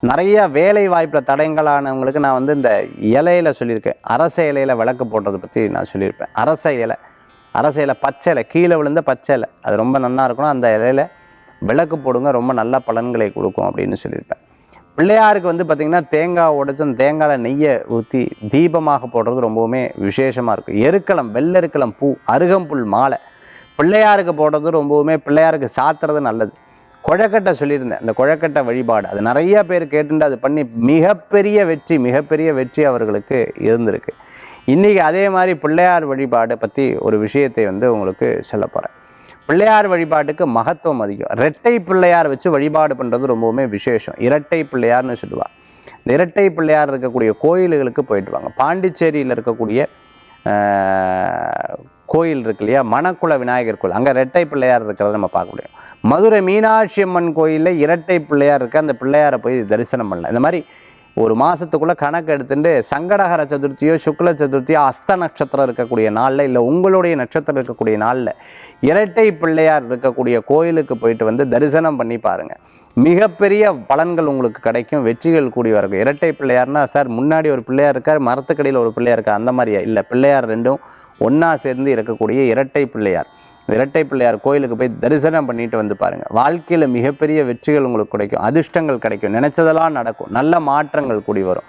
நிறைய வேலை வாய்ப்பில் தடங்கலானவங்களுக்கு நான் வந்து இந்த இலையில சொல்லியிருக்கேன். அரச இலையில விளக்கு போடுறதை பற்றி நான் சொல்லியிருப்பேன். அரச இலை பச்சை இலை, கீழே விழுந்த பச்சை இலை, அது ரொம்ப நல்லா இருக்கணும். அந்த இலையில விளக்கு போடுங்க, ரொம்ப நல்ல பலன்களை கொடுக்கும் அப்படின்னு சொல்லியிருப்பேன். பிள்ளையாருக்கு வந்து பார்த்திங்கன்னா தேங்காய் உடைச்சு அந்த தேங்காயில் நெய்யை ஊற்றி தீபமாக போடுறது ரொம்பவுமே விசேஷமாக இருக்கும். எருக்களம், வெள்ளெருக்களம் பூ, அருகம்புல் மாலை பிள்ளையாருக்கு போடுறது ரொம்பவுமே, பிள்ளையாருக்கு சாத்துறது நல்லது. கொழக்கட்டை சொல்லியிருந்தேன், அந்த கொழக்கட்டை வழிபாடு அது நிறைய பேர் கேட்டுட்டு அது பண்ணி மிகப்பெரிய வெற்றி அவர்களுக்கு இருந்திருக்கு. இன்றைக்கி அதே மாதிரி பிள்ளையார் வழிபாடை பற்றி ஒரு விஷயத்தை வந்து உங்களுக்கு சொல்ல போகிறேன். பிள்ளையார் வழிபாட்டுக்கு மகத்துவம் அதிகம். இரட்டை பிள்ளையார் வச்சு வழிபாடு பண்ணுறது ரொம்பவுமே விசேஷம். இரட்டை பிள்ளையார்னு சொல்லுவாள். இந்த இரட்டை பிள்ளையார் இருக்கக்கூடிய கோயில்களுக்கு போயிட்டு வாங்க. பாண்டிச்சேரியில் இருக்கக்கூடிய கோயில் இருக்கு இல்லையா, மணக்குள விநாயகர் கோயில், அங்கே இரட்டை பிள்ளையார் இருக்கிறத நம்ம பார்க்க முடியும். மதுரை மீனாட்சி அம்மன் கோயிலில் இரட்டை பிள்ளையார் இருக்க, அந்த பிள்ளையாரை போய் தரிசனம் பண்ணலாம். இந்த மாதிரி ஒரு மாதத்துக்குள்ளே கணக்கு எடுத்துட்டு சங்கடஹர சதுர்த்தியோ சுக்ல சதுர்த்தியோ அஸ்த நட்சத்திரம் இருக்கக்கூடிய நாளில், இல்லை உங்களுடைய நட்சத்திரம் இருக்கக்கூடிய நாளில் இரட்டை பிள்ளையார் இருக்கக்கூடிய கோயிலுக்கு போயிட்டு வந்து தரிசனம் பண்ணி பாருங்கள். மிகப்பெரிய பலன்கள் உங்களுக்கு கிடைக்கும், வெற்றிகள் கூடி வரும். இரட்டை பிள்ளையார்னா சார் முன்னாடி ஒரு பிள்ளையார் இருக்கார், மரத்துக்கடியில் ஒரு பிள்ளையார் இருக்கார், அந்த மாதிரியா இல்லை. பிள்ளையார் ரெண்டும் ஒன்றா சேர்ந்து இருக்கக்கூடிய இரட்டை பிள்ளையார். இரட்டை பிள்ளையார் கோயிலுக்கு போய் தரிசனம் பண்ணிட்டு வந்து பாருங்கள். வாழ்க்கையில் மிகப்பெரிய வெற்றிகள் உங்களுக்கு கிடைக்கும், அதிர்ஷ்டங்கள் கிடைக்கும், நினைச்சதெல்லாம் நடக்கும், நல்ல மாற்றங்கள் கூடி வரும்.